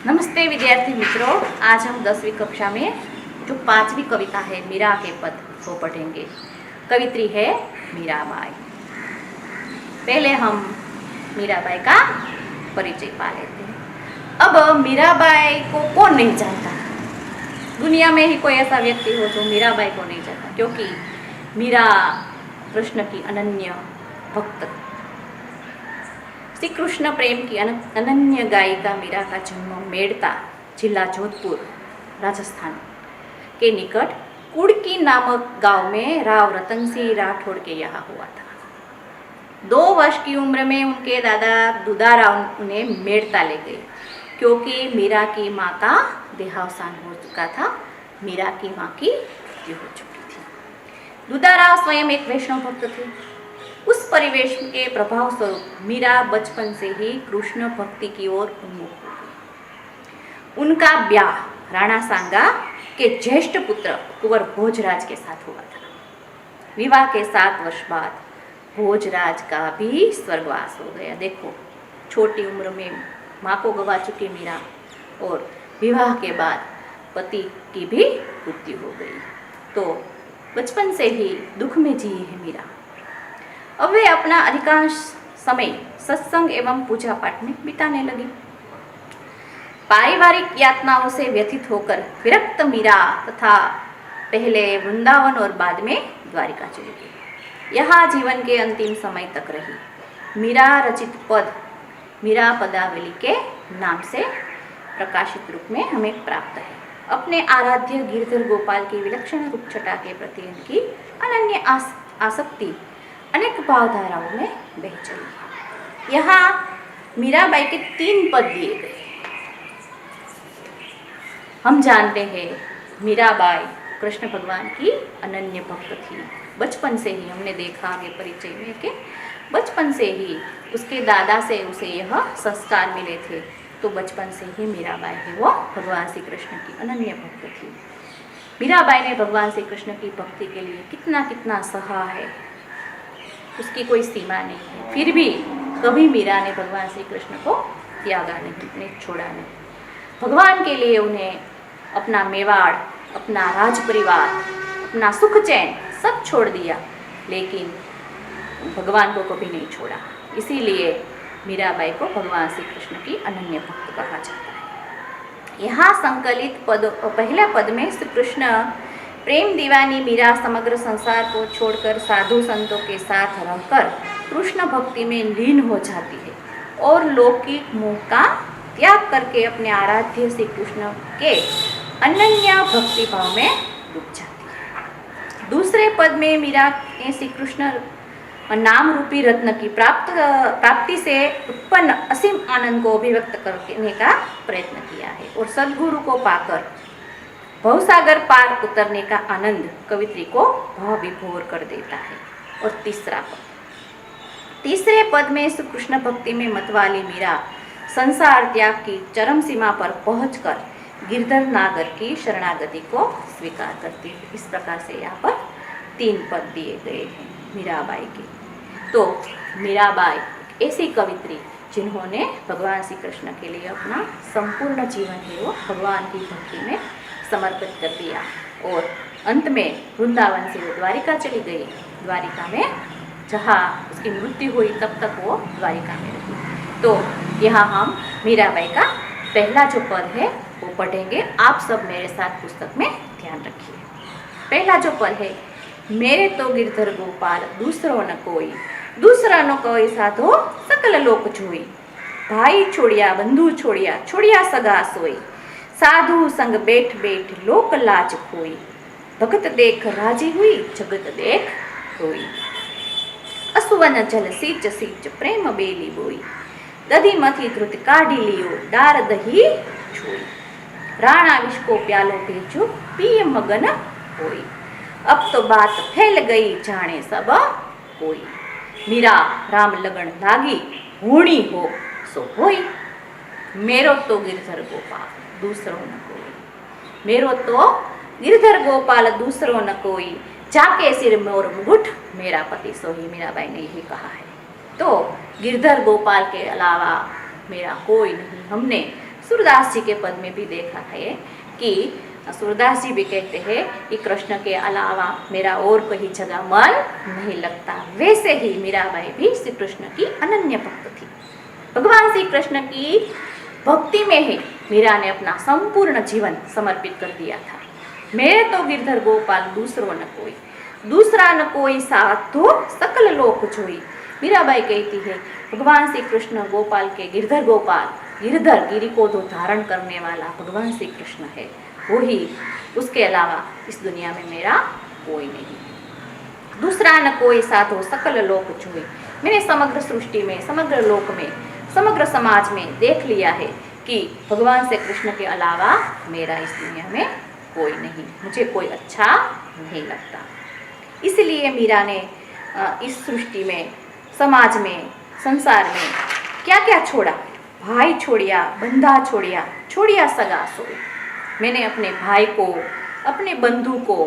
नमस्ते विद्यार्थी मित्रों, आज हम 10वीं कक्षा में जो 5वीं कविता है मीरा के पद वो पढ़ेंगे। कवित्री है मीराबाई। पहले हम मीराबाई का परिचय पा लेते हैं। अब मीराबाई को कौन नहीं जानता? दुनिया में ही कोई ऐसा व्यक्ति हो जो मीराबाई को नहीं जानता, क्योंकि मीरा कृष्ण की अनन्य भक्त, श्री कृष्ण प्रेम की अनन्य गायिका मीरा का जन्म मेड़ता जिला जोधपुर राजस्थान के निकट कुड़की नामक गांव में राव रतन सिंह राठौड़ के यहाँ हुआ था। 2 वर्ष की उम्र में उनके दादा दुदाराव उन्हें मेड़ता ले गए, क्योंकि मीरा की माँ का देहावसान हो चुका था। मीरा की माँ की मृत्यु हो चुकी थी। दुदाराव स्वयं एक वैष्णव भक्त थे। उस परिवेश के प्रभाव स्वरूप मीरा बचपन से ही कृष्ण भक्ति की ओर उन्मुख हो गई। उनका ब्याह राणा सांगा के ज्येष्ठ पुत्र कुंवर भोजराज के साथ हुआ था। विवाह के 7 वर्ष बाद भोजराज का भी स्वर्गवास हो गया। देखो, छोटी उम्र में माँ को गवा चुकी मीरा और विवाह के बाद पति की भी मृत्यु हो गई, तो बचपन से ही दुख में जी है मीरा। अब वे अपना अधिकांश समय सत्संग एवं पूजा पाठ में बिताने लगी। पारिवारिक यातनाओं से व्यथित होकर विरक्त मीरा तथा पहले वृंदावन और बाद में द्वारिका चली गई। यहाँ जीवन के अंतिम समय तक रही। मीरा रचित पद मीरा पदावली के नाम से प्रकाशित रूप में हमें प्राप्त है। अपने आराध्य गिरधर गोपाल की विलक्षण रूपछटा के प्रति उनकी अनन्य आसक्ति अनेक भावधाराओं में बह चली। यहाँ मीराबाई के 3 पद दिए गए। हम जानते हैं मीराबाई कृष्ण भगवान की अनन्य भक्त थी। बचपन से ही हमने देखा आगे परिचय में कि बचपन से ही उसके दादा से उसे यह संस्कार मिले थे, तो बचपन से ही मीराबाई है वो भगवान श्री कृष्ण की अनन्य भक्त थी। मीराबाई ने भगवान श्री कृष्ण की भक्ति के लिए कितना सहा है, उसकी कोई सीमा नहीं है। फिर भी कभी मीरा ने भगवान श्री कृष्ण को त्यागा नहीं, छोड़ा नहीं। भगवान के लिए उन्हें अपना मेवाड़, अपना राज परिवार, अपना सुख चैन सब छोड़ दिया, लेकिन भगवान को कभी नहीं छोड़ा। इसीलिए मीराबाई को भगवान श्री कृष्ण की अनन्य भक्त कहा जाता है। यहाँ संकलित पहले पद में श्री कृष्ण प्रेम दीवानी मीरा समग्र संसार को छोड़कर साधु संतों के साथ रहकर कृष्ण भक्ति में लीन हो जाती है और लौकिक मोह का त्याग करके अपने आराध्य श्री कृष्ण के अनन्य भक्ति भाव में डूब जाती है। दूसरे पद में मीरा ने श्री कृष्ण नाम रूपी रत्न की प्राप्ति से उत्पन्न असीम आनंद को अभिव्यक्त करने का प्रयत्न किया है और सद्गुरु को पाकर भवसागर पार उतरने का आनंद कवित्री को भाव विभोर कर देता है। और तीसरे पद में श्री कृष्ण भक्ति में मतवाली मीरा संसार त्याग की चरम सीमा पर पहुंचकर गिरधर नागर की शरणागति को स्वीकार करती है। इस प्रकार से यहाँ पर 3 पद दिए गए हैं मीराबाई के। तो मीराबाई ऐसी कवित्री जिन्होंने भगवान श्री कृष्ण के लिए अपना संपूर्ण जीवन है वो भगवान की भक्ति में समर्पित कर दिया और अंत में वृंदावन से वो द्वारिका चली गई। द्वारिका में जहाँ उसकी मृत्यु हुई तब तक वो द्वारिका में रही। तो यहाँ हम मीराबाई का पहला जो पद है वो पढ़ेंगे। आप सब मेरे साथ पुस्तक में ध्यान रखिए। पहला जो पद है, मेरे तो गिरधर गोपाल दूसरो न कोई, दूसरा न कोई साधो सकल लोक जोई, भाई छोड़िया बंधु छोड़िया, छोड़िया सगा सोई, साधु संग बैठ बैठ लोक लाज खोई, भगत देख राजी हुई जगत देख रोई, असुवन जल सींच सींच प्रेम बेली बोई, दधी मथी धृत काढ़ी लियो डार दही छोई, राणा विष को प्यालो भेजो पिय मगन होई, अब तो बात फैल गई जाने सब कोई, मीरा राम लगन लागी होनी हो सो होई, मेरो तो गिरधर गोपाल दूसरो न कोई, मेरो तो गिरधर गोपाल दूसरो न कोई, जाके सिर मोर मुकुट मेरा पति सोही। मीराबाई ने यही कहा है। तो गिरधर गोपाल के अलावा मेरा कोई नहीं, हमने सूरदास जी के पद में भी देखा है कि सूरदास जी भी कहते हैं कि कृष्ण के अलावा मेरा और कहीं जगह मन नहीं लगता। वैसे ही मीराबाई भी श्री कृष्ण की अनन्य भक्त थी। भगवान श्री कृष्ण की भक्ति में ही मीरा ने अपना संपूर्ण जीवन समर्पित कर दिया था। मेरे तो गिरधर गोपाल दूसरो न कोई, दूसरा न कोई साथ तो सकल लोक जोई। मीराबाई कहती है भगवान श्री कृष्ण गोपाल के गिरधर गोपाल, गिरधर गिरी को तो धारण करने वाला भगवान श्री कृष्ण है, वो ही, उसके अलावा इस दुनिया में मेरा कोई नहीं। दूसरा न कोई साथ हो सकल लोक जोई। मैंने समग्र सृष्टि में, समग्र लोक में, समग्र समाज में देख लिया है कि भगवान श्री कृष्ण के अलावा मेरा इस दुनिया में कोई नहीं, मुझे कोई अच्छा नहीं लगता। इसलिए मीरा ने इस सृष्टि में, समाज में, संसार में क्या क्या छोड़ा। भाई छोड़िया, बंधा छोड़िया, छोड़िया सगा सोई। मैंने अपने भाई को, अपने बंधु को,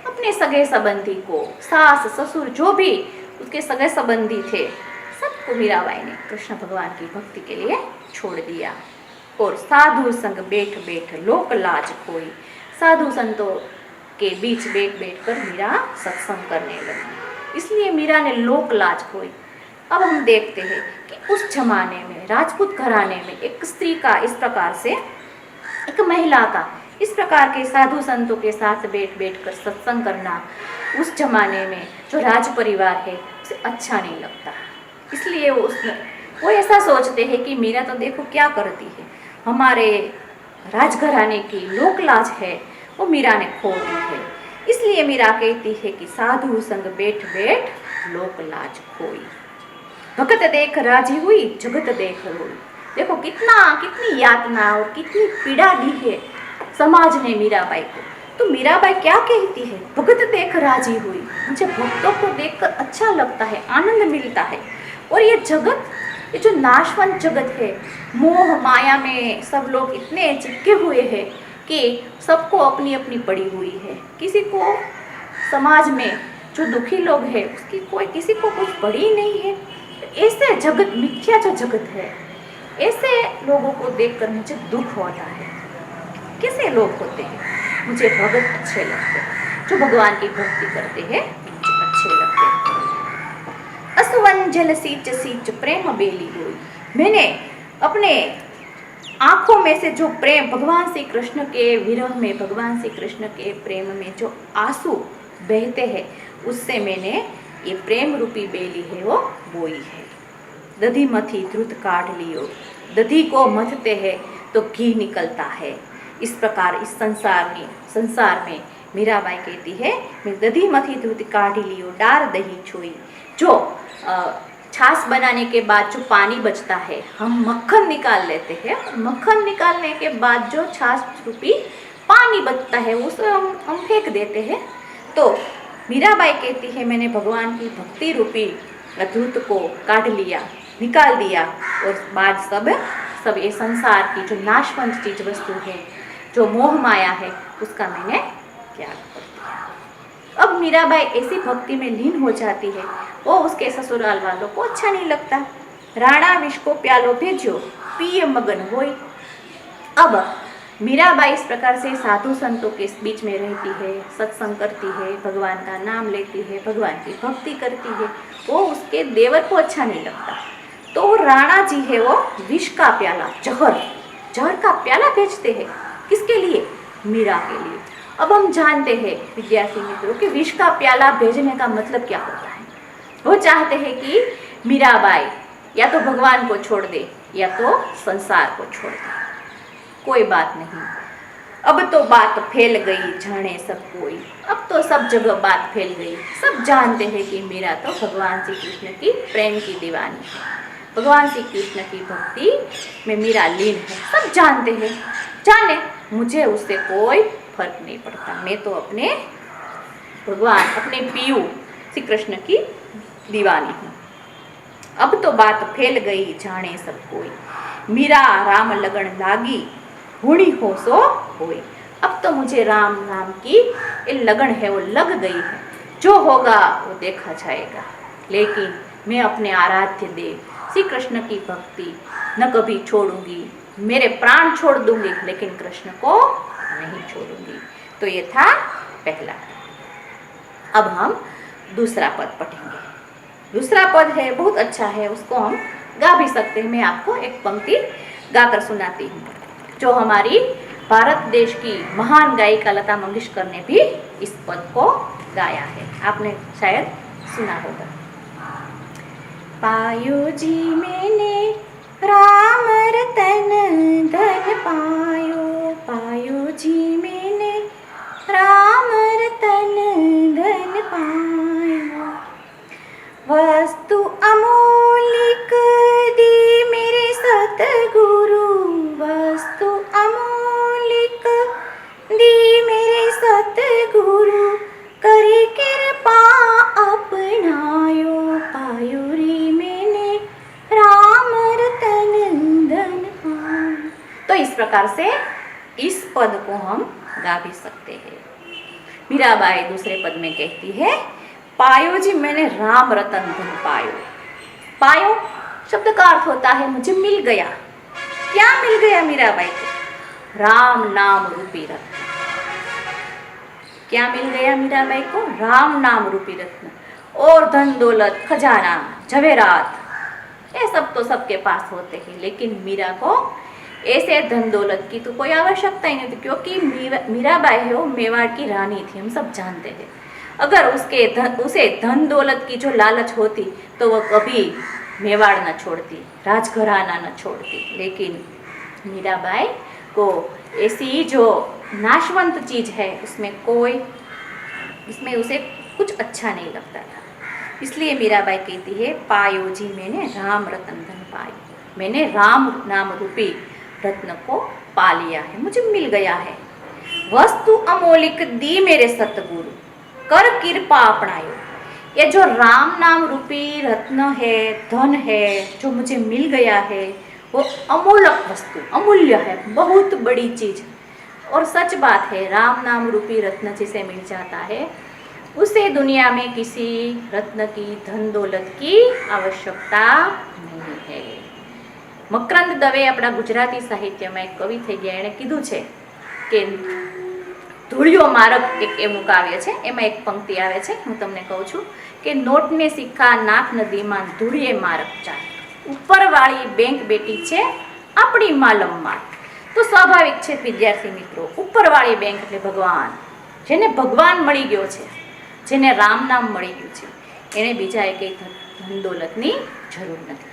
अपने सगे संबंधी को, सास ससुर जो भी उसके सगे संबंधी थे, सबको मीराबाई ने कृष्ण भगवान की भक्ति के लिए छोड़ दिया। और साधु संग बैठ बैठ लोक लाज खोई। साधु संतों के बीच बैठ बैठ कर मीरा सत्संग करने लगी, इसलिए मीरा ने लोक लाज खोई। अब हम देखते हैं कि उस जमाने में, राजपूत घराने में एक स्त्री का इस प्रकार से, एक महिला का इस प्रकार के साधु संतों के साथ बैठ बैठ कर सत्संग करना उस जमाने में जो राज परिवार है उसे अच्छा नहीं लगता। इसलिए वो ऐसा सोचते हैं कि मीरा तो देखो क्या करती है, हमारे राजघराने की लोक लाज है वो मीरा ने खो दी है। इसलिए मीरा कहती है कि साधु संग बैठ बैठ लोक लाज खोई। भगत देख राजी हुई, जगत देख रोई। देखो कितनी यातना और कितनी पीड़ा दी है समाज ने मीराबाई को। तो मीराबाई क्या कहती है, भगत देख राजी हुई, मुझे भक्तों को देखकर अच्छा लगता है, आनंद मिलता है। और ये जगत, ये जो नाशवंत जगत है, मोह माया में सब लोग इतने चिपके हुए हैं कि सबको अपनी अपनी पड़ी हुई है। किसी को समाज में जो दुखी लोग हैं उसकी कोई किसी को कुछ पड़ी नहीं है। ऐसे जगत, मिथ्या जो जगत है, ऐसे लोगों को देखकर मुझे दुख होता है। कैसे लोग होते हैं, मुझे भगत अच्छे लगते हैं, जो भगवान की भक्ति करते हैं मुझे अच्छे लगते हैं। असुवन जल सींच सींच प्रेम बेली हुई। मैंने अपने आंखों में से जो प्रेम, भगवान श्री कृष्ण के विरह में, भगवान श्री कृष्ण के प्रेम में जो आंसू बहते हैं, उससे मैंने ये प्रेम रूपी बेली है वो बोई है। दधी मथी द्रुत काढ़ लियो, दधी को मथते हैं तो घी निकलता है। इस प्रकार इस संसार में मीराबाई कहती है, मैं दधी मथी द्रुत काढ़ लियो डार दही छोई। जो छाछ बनाने के बाद जो पानी बचता है, हम मक्खन निकाल लेते हैं, मक्खन निकालने के बाद जो छाछ रूपी पानी बचता है उसे हम फेंक देते हैं। तो मीराबाई कहती है मैंने भगवान की भक्ति रूपी दूध को काट लिया, निकाल दिया, और बाद सब ये संसार की जो नाशवंत चीज वस्तु है, जो मोह माया है, उसका मैंने त्याग कर दिया। अब मीराबाई ऐसी भक्ति में लीन हो जाती है, वो उसके ससुराल वालों को अच्छा नहीं लगता। राणा विष को प्यालो भेजो, पिए मगन होई। अब मीराबाई इस प्रकार से साधु संतों के बीच में रहती है, सत्संग करती है, भगवान का नाम लेती है, भगवान की भक्ति करती है, वो उसके देवर को अच्छा नहीं लगता। तो राणा जी है वो विष का प्याला, जहर का प्याला भेजते हैं। किसके लिए? मीरा के लिए। अब हम जानते हैं विद्यार्थी मित्रों कि विष का प्याला भेजने का मतलब क्या होता है। वो चाहते हैं कि मीराबाई या तो भगवान को छोड़ दे या तो संसार को छोड़ दे। कोई बात नहीं, अब तो बात फैल गई जाने सब कोई। अब तो सब जगह बात फैल गई, सब जानते हैं कि मीरा तो भगवान श्री कृष्ण की प्रेम की दीवानी है, भगवान श्री कृष्ण की भक्ति में मीरा लीन है। सब जानते हैं, जाने, मुझे उससे कोई फर्क नहीं पड़ता। मैं तो अपने भगवान, अपने पीयू श्री कृष्ण की दीवानी हूँ। अब तो बात फैल गई जाने सब कोई, मीरा राम लगन लागी, हुणी हो सो होई। अब तो मुझे राम नाम की ये लगन है वो लग गई है, जो होगा वो देखा जाएगा। लेकिन मैं अपने आराध्य देव श्री कृष्ण की भक्ति न कभी छोड़ूंगी, मेरे प्राण छोड़ दूंगी लेकिन कृष्ण को नहीं छोड़ूंगी। तो ये था पहला। अब हम दूसरा पद पढ़ेंगे। दूसरा पद है बहुत अच्छा है, उसको हम गा भी सकते हैं। मैं आपको एक पंक्ति गाकर सुनाती हूँ, जो हमारी भारत देश की महान गायिका लता मंगेशकर ने भी इस पद को गाया है, आपने शायद सुना होगा। पायो जी मैंने राम रतन धन पायो, पायो जी मैंने राम रतन धन पायो, वस्तु अमोलिक दी मेरे सतगुरु, वस्तु अमोलिक दी मेरे सतगुरु, करे कृपा अपनायो, पायो रे मैंने राम रतन धन पायो। तो इस प्रकार से इस पद को हम गा भी सकते हैं। मीराबाई दूसरे पद में कहती है, पायो जी मैंने राम रतन धन पायो। पायो शब्द का अर्थ होता है मुझे मिल गया। क्या मिल गया मीराबाई को? राम नाम रूपी रत्न। क्या मिल गया मीराबाई को? राम नाम रूपी रत्न। और धन दौलत खजाना जवेरात ये सब तो सबके पास होते हैं, लेकिन मीरा को ऐसे धन दौलत की तो कोई आवश्यकता ही नहीं थी, क्योंकि मीराबाई है वो मेवाड़ की रानी थी, हम सब जानते हैं। अगर उसे धन दौलत की जो लालच होती तो वह कभी मेवाड़ न छोड़ती, राजघराना न छोड़ती। लेकिन मीराबाई को ऐसी जो नाशवंत चीज है उसमें उसे कुछ अच्छा नहीं लगता था। इसलिए मीराबाई कहती है, पायो जी मैंने राम रतन धन पायो, मैंने राम नाम रूपी रत्न को पा लिया है, मुझे मिल गया है। वस्तु अमोलिक दी मेरे सतगुरु, कर कृपा अपनायो। ये जो राम नाम रूपी रत्न है, धन है, जो मुझे मिल गया है, वो अमूलक वस्तु, अमूल्य है, बहुत बड़ी चीज। और सच बात है, राम नाम रूपी रत्न जिसे मिल जाता है उसे दुनिया में किसी रत्न की, धन दौलत की आवश्यकता नहीं है। મકરંદ દવે આપણા ગુજરાતી સાહિત્યમાં એક કવિ થઈ ગયા, એણે કીધું છે કે ધૂળિયો મારક એક એવું કાવ્ય છે, એમાં એક પંક્તિ આવે છે, હું તમને કહું છું કે નોટને સિક્કા નાક નદીમાં ધૂળિયે મારક ચાલ, ઉપરવાળી બેંક બેટી છે આપણી માલમમાં। તો સ્વાભાવિક છે વિદ્યાર્થી મિત્રો, ઉપરવાળી બેંક એટલે ભગવાન, જેને ભગવાન મળી ગયો છે, જેને રામ નામ મળી ગયું છે, એને બીજા એક ધન દौलतની જરૂર નથી।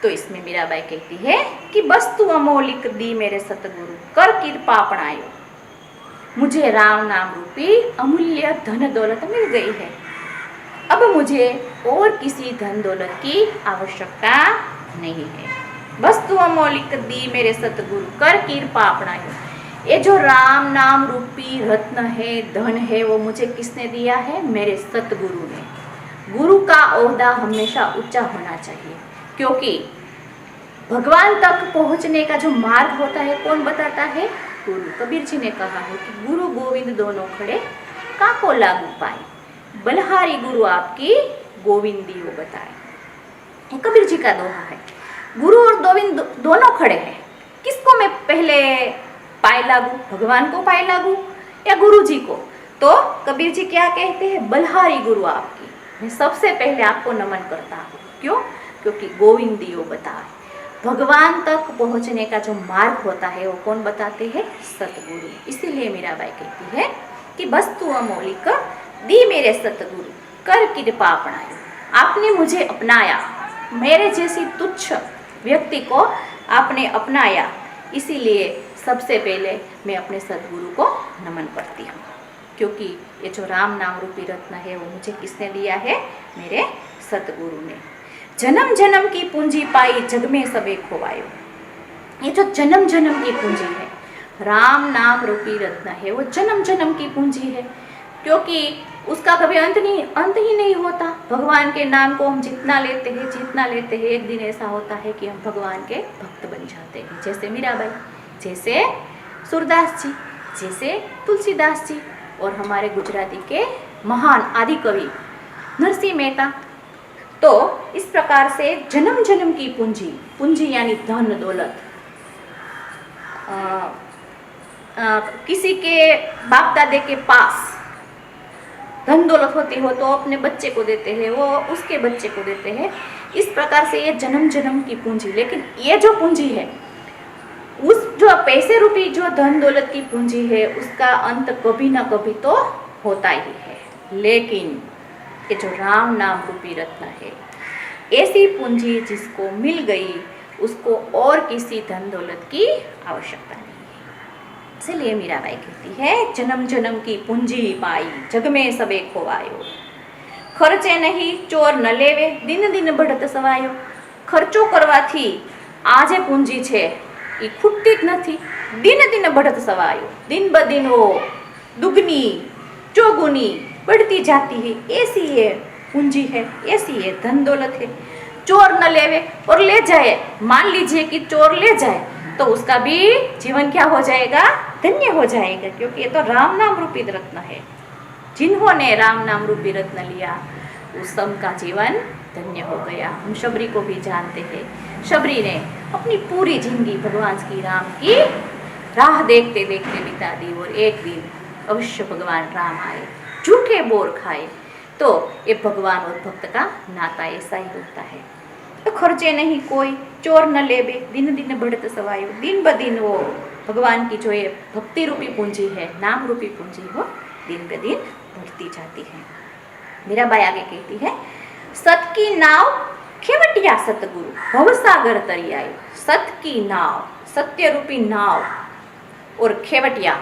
तो इसमें मीराबाई कहती है कि वस्तु अमोलिक दी मेरे सतगुरु, कर कृपा अपनायो, मुझे राम नाम रूपी अमूल्य धन दौलत मिल गई है, अब मुझे और किसी धन दौलत की आवश्यकता नहीं है। वस्तु अमोलिक दी मेरे सतगुरु, कर कृपा अपनायो। ये जो राम नाम रूपी रत्न है, धन है, वो मुझे किसने दिया है? मेरे सतगुरु ने। गुरु का ओहदा हमेशा ऊंचा होना चाहिए, क्योंकि भगवान तक पहुंचने का जो मार्ग होता है कौन बताता है? गुरु। कबीर जी ने कहा है कि गुरु गोविंद दोनों खड़े काको लागू पाए, बलहारी गुरु आपकी गोविंदियो बताए। ये कबीर जी का दोहा है। गुरु और गोविंद दोनों खड़े हैं, किसको मैं पहले पाए लागू? भगवान को पाए लागू या गुरु जी को? तो कबीर जी क्या कहते हैं? बलहारी गुरु आपकी, मैं सबसे पहले आपको नमन करता हूँ। क्यों? क्योंकि गोविंदियो बताए। भगवान तक पहुंचने का जो मार्ग होता है वो कौन बताते हैं? सतगुरु। इसीलिए मीराबाई कहती है कि वस्तु अमोलिक दी मेरे सतगुरु, कर कृपा अपनायो। आपने मुझे अपनाया, मेरे जैसी तुच्छ व्यक्ति को आपने अपनाया, इसीलिए सबसे पहले मैं अपने सतगुरु को नमन करती हूँ। क्योंकि ये जो राम नाम रूपी रत्न है वो मुझे किसने दिया है? मेरे सतगुरु ने। जन्म जन्म की पूंजी पाई, जग में सबे खोवायो। ये जो जन्म जन्म की पूंजी है, राम नाम रूपी रत्न है, वो जन्म जन्म की पूंजी है, क्योंकि उसका कभी अंत ही नहीं होता। भगवान के नाम को हम जितना लेते हैं, एक दिन ऐसा होता है कि हम भगवान के भक्त बन जाते हैं। जैसे मीराबाई, जैसे सूरदास जी, जैसे तुलसीदास जी, और हमारे गुजराती के महान आदि कवि नरसिंह मेहता। तो इस प्रकार से जन्म जन्म की पूंजी, पूंजी यानी धन दौलत, किसी के बाप दादे के पास धन दौलत होती हो तो अपने बच्चे को देते हैं, वो उसके बच्चे को देते हैं। इस प्रकार से ये जन्म जन्म की पूंजी। लेकिन ये जो पूंजी है, उस जो पैसे रूपी जो धन दौलत की पूंजी है, उसका अंत कभी ना कभी तो होता ही है। लेकिन ये जो राम नाम रूपी रत्न है, ऐसी पूंजी जिसको मिल गई उसको और किसी धन दौलत की आवश्यकता नहीं है। इसलिए मीराबाई कहती है, जन्म जन्म की पूंजी पाई जग में सबे खोवायो, खर्चे नहीं चोर न लेवे दिन दिन बढ़त सवायो। खर्चो करवाथी आ जे पूंजी छे એ ખૂટતી જ નથી, દિન દિન बढ़त સવાયો, दिन ब दिन वो दुगनी चौगुनी बढ़ती जाती है। ऐसी ये पूंजी है, ऐसी ये धन दौलत है। चोर न लेवे और ले जाए, मान लीजिए कि चोर ले जाए तो उसका भी जीवन क्या हो जाएगा, धन्य हो जाएगा, क्योंकि ये तो राम नाम रूपी रत्न है। जिन्होंने राम नाम रूपी रत्न लिया उस सबका जीवन धन्य हो गया। हम शबरी को भी जानते हैं, शबरी ने अपनी पूरी जिंदगी भगवान श्री राम की राह देखते देखते बिता दी, और एक दिन अवश्य भगवान राम आए, झूठे बोर खाए, तो ये भगवान और भक्त का नाता ऐसा ही होता है। तो खर्चे नहीं कोई, चोर न लेबे, दिन दिन बढ़त सवायो, दिन ब दिन वो भगवान की जो ये भक्ति रूपी पूंजी है, नाम रूपी पूंजी, वो दिन ब दिन बढ़ती जाती है। मीराबाई आगे कहती है, सत की नाव खेवटिया सतगुरु भवसागर तरी आयो। सत की नाव, सत्य रूपी नाव, और खेवटिया,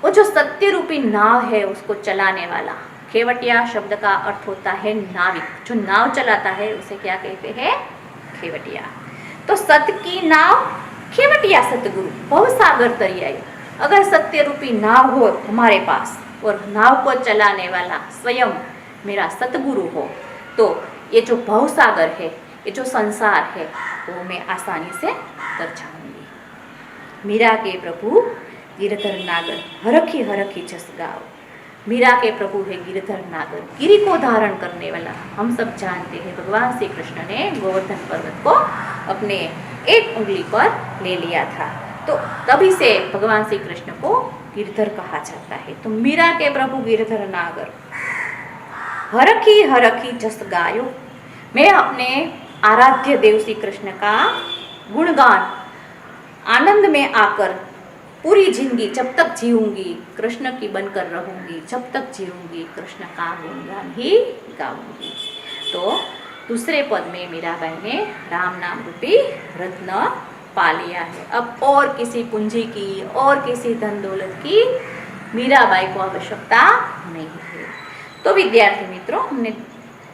वो जो सत्य रूपी नाव है उसको चलाने वाला। खेवटिया शब्द का अर्थ होता है नाविक, जो नाव चलाता है उसे क्या कहते हैं, खेवटिया। तो सत की नाव खेवटिया सतगुरु भवसागर तरी आयो। अगर सत्य रूपी नाव हो हमारे पास और नाव को चलाने वाला स्वयं मेरा सतगुरु हो, तो ये जो भवसागर है, ये जो संसार है, वो मैं आसानी से तर जाऊंगी। मीरा के प्रभु गिरधर नागर हरखी हरखी जस गाओ। मीरा के प्रभु है गिरधर नागर, गिरी को धारण करने वाला। हम सब जानते हैं भगवान श्री कृष्ण ने गोवर्धन पर्वत को अपने एक उंगली पर ले लिया था, तो तभी से भगवान श्री कृष्ण को गिरधर कहा जाता है। तो मीरा के प्रभु गिरधर नागर हरखी हरखी जस गायो। मैं अपने आराध्य देव श्री कृष्ण का गुणगान आनंद में आकर पूरी जिंदगी जब तक जीऊंगी कृष्ण की बनकर रहूंगी, जब तक जीऊंगी कृष्ण का गुणगान ही गाऊंगी। तो दूसरे पद में मीराबाई ने राम नाम रूपी रत्न पा लिया है। अब और किसी पूंजी की, और किसी धन दौलत की मीराबाई को आवश्यकता नहीं है। तो विद्यार्थी मित्रों, हमने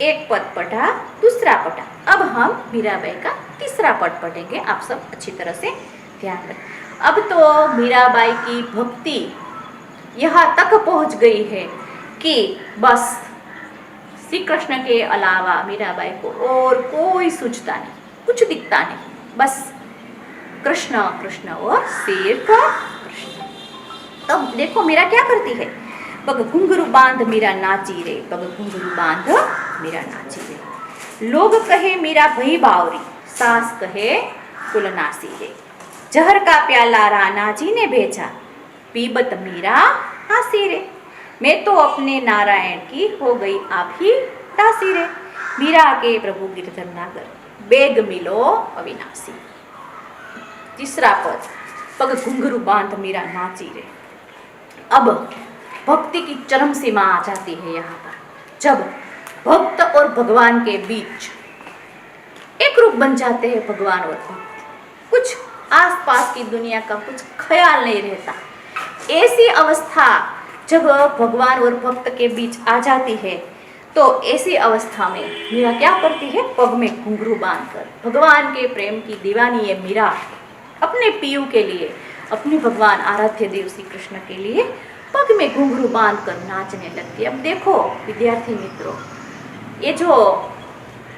एक पद पढ़ा, दूसरा पढ़ा, अब हम मीराबाई का तीसरा पद पढ़ेंगे। आप सब अच्छी तरह से ध्यान रखें। अब तो मीराबाई की भक्ति यहाँ तक पहुँच गई है कि बस श्री कृष्ण के अलावा मीराबाई को और कोई सूझता नहीं, कुछ दिखता नहीं, बस कृष्ण कृष्ण और सिर्फ कृष्ण। तो देखो मीरा क्या करती है, पग घुंघरू बांध मीरा नाची रे, पग घुंघरू बांध मीरा नाची रे। लोग कहे मीरा भई बावरी, सास कहे कुलनासी रे। जहर का प्याला राणा जी ने भेजा, पीबत मीरा हासी रे। मैं तो अपने नारायण की हो गई आप ही दासी रे। मीरा के प्रभु गिरधर नागर, बेग मिलो अविनाशी। तीसरा पद, पग घुंघरू बांध मीरा नाची रे। अब भक्ति की चरम सीमा आ जाती है यहाँ पर, जब भक्त और भगवान के बीच एक रूप बन जाते हैं भगवान और भक्त, कुछ आसपास की दुनिया का कुछ ख्याल नहीं रहता। ऐसी अवस्था जब भगवान और भक्त के बीच आ जाती है, तो ऐसी अवस्था में मीरा क्या करती है, पग में घुंघरू बांधकर भगवान के प्रेम की दीवानी है मीरा, अपने पीयू के लिए, अपने भगवान आराध्य देव श्री कृष्ण के लिए पग में घुंघरू बांधकर नाचने लगती है। अब देखो विद्यार्थी मित्रों, ये जो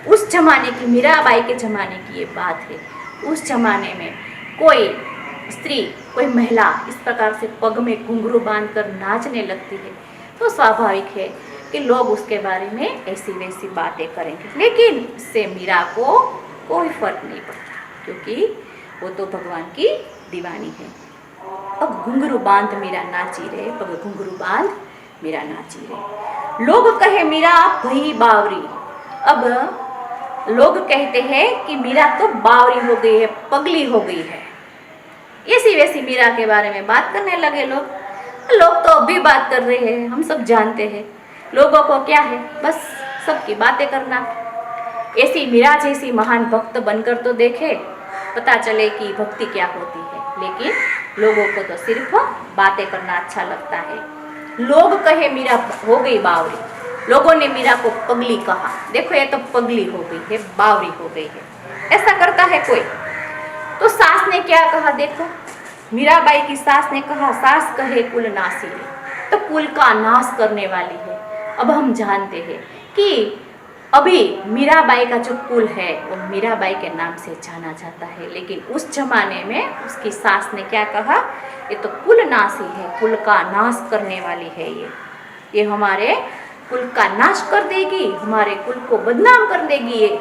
उस जमाने की, मीराबाई के जमाने की ये बात है। उस जमाने में कोई स्त्री, कोई महिला इस प्रकार से पग में घुंघरू बांधकर नाचने लगती है, तो स्वाभाविक है कि लोग उसके बारे में ऐसी वैसी बातें करेंगे, लेकिन इससे मीरा को कोई फर्क नहीं पड़ता, क्योंकि वो तो भगवान की दीवानी है। अब घुंघरू बांध मीरा नाची रे, पग घुंघरू बांध मीरा नाची रे। लोग कहे मीरा भई बावरी। अब लोग कहते हैं कि मीरा तो बावरी हो गई है, पगली हो गई है। ऐसी वैसी मीरा के बारे में बात करने लगे लोग तो अब भी बात कर रहे हैं, हम सब जानते हैं। लोगों को क्या है, बस सबकी बातें करना। ऐसी मीरा जैसी महान भक्त बनकर तो देखे, पता चले कि भक्ति क्या होती है। लेकिन लोगों को तो सिर्फ बातें करना अच्छा लगता है। लोग कहे मीरा हो गई बावरी, लोगों ने मीरा को पगली कहा। देखो ये तो पगली हो गई है, बावरी हो गई है, ऐसा करता है कोई। तो सास ने क्या कहा, देखो मीराबाई की सास ने कहा, सास कहे कुल नासी रे, तो कुल का नाश करने वाली है। अब हम जानते हैं कि अभी मीराबाई का जो कुल है वो मीराबाई के नाम से जाना जाता है, लेकिन उस जमाने में उसकी सास ने क्या कहा, ये तो कुल नाशी है, कुल का नाश करने वाली है। ये हमारे कुल का नाश कर देगी, हमारे कुल को बदनाम कर देगी ये।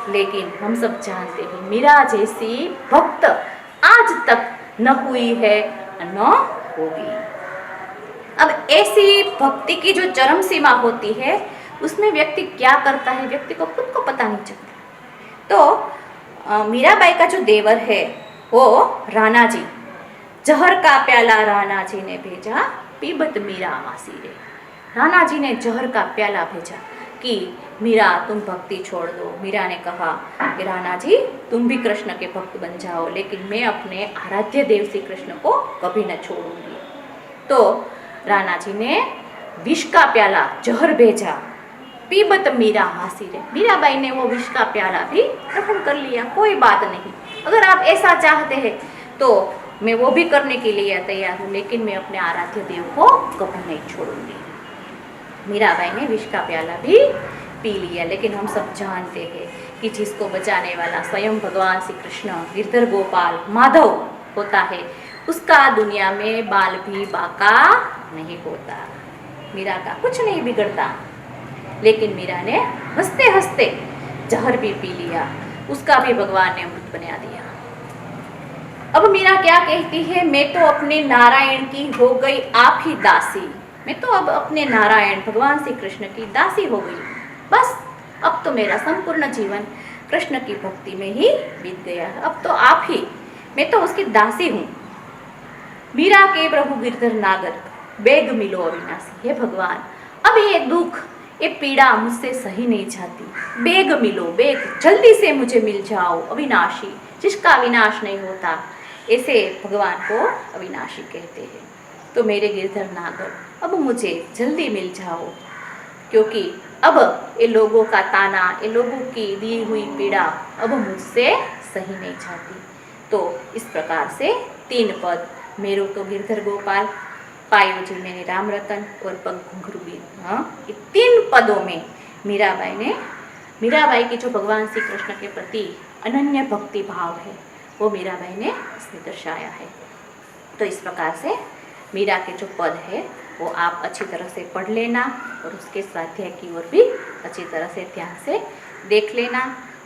लेकिन हम सब जानते हैं मीरा जैसी भक्त आज तक न हुई है न होगी। अब ऐसी भक्ति की जो चरम सीमा होती है उसमें व्यक्ति क्या करता है, व्यक्ति को खुद को पता नहीं चलता। तो मीराबाई का जो देवर है वो राणा जी, जहर का प्याला राणा जी ने भेजा, पीबत मीरा मासी रे। राणा जी ने जहर का प्याला भेजा कि मीरा तुम भक्ति छोड़ दो। मीरा ने कहा कि राणा जी तुम भी कृष्ण के भक्त बन जाओ, लेकिन मैं अपने आराध्य देव श्री कृष्ण को कभी न छोड़ूंगी। तो राणा जी ने विष का प्याला जहर भेजा, पीबत मीरा हासी रे। मीराबाई ने वो विष का प्याला भी ग्रहण कर लिया, कोई बात नहीं। अगर आप ऐसा चाहते हैं तो मैं वो भी करने के लिए तैयार हूँ, लेकिन मैं अपने आराध्य देव को कभी नहीं छोड़ूंगी। मीराबाई ने विष का प्याला भी पी लिया। लेकिन हम सब जानते हैं कि जिसको बचाने वाला स्वयं भगवान श्री कृष्ण गिरधर गोपाल माधव होता है, उसका दुनिया में बाल भी बाका नहीं होता। मीरा का कुछ नहीं बिगड़ता, लेकिन मीरा ने हंसते हंसते जहर भी पी लिया, उसका भी भगवान ने अमृत बना दिया। अब मीरा क्या कहती है, मैं तो अपने नारायण की हो गई आप ही दासी। मैं तो अब अपने नारायण भगवान श्री कृष्ण की दासी हो गई। बस अब तो मेरा संपूर्ण जीवन कृष्ण की भक्ति में ही बीत गया। अब तो आप ही, मैं तो उसकी दासी हूँ। मीरा के प्रभु गिरधर नागर बेग मिलो अविनाशी। हे भगवान, अब ये दुख ये पीड़ा मुझसे सही नहीं जाती, बेग मिलो, बेग जल्दी से मुझे मिल जाओ। अविनाशी, जिसका विनाश नहीं होता, ऐसे भगवान को अविनाशी कहते हैं। तो मेरे गिरधर नागर अब मुझे जल्दी मिल जाओ, क्योंकि अब ये लोगों का ताना, ये लोगों की दी हुई पीड़ा अब मुझसे सही नहीं जाती। तो इस प्रकार से 3 पद, मेरो तो गिरधर गोपाल, पायो जी मैंने राम रतन और पग घुंघरू भी, ये 3 पदों में मीराबाई की जो भगवान श्री कृष्ण के प्रति अनन्य भक्ति भाव है वो मीराबाई ने इसमें दर्शाया है। तो इस प्रकार से मीरा के जो पद है वो आप अच्छी तरह से पढ़ लेना और उसके स्वाध्याय की ओर भी अच्छी तरह से ध्यान से देख लेना।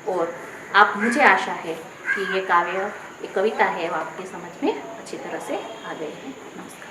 और आप, मुझे आशा है कि ये काव्य, ये कविता है वो आपकी समझ में अच्छी तरह से आ गई है। नमस्कार।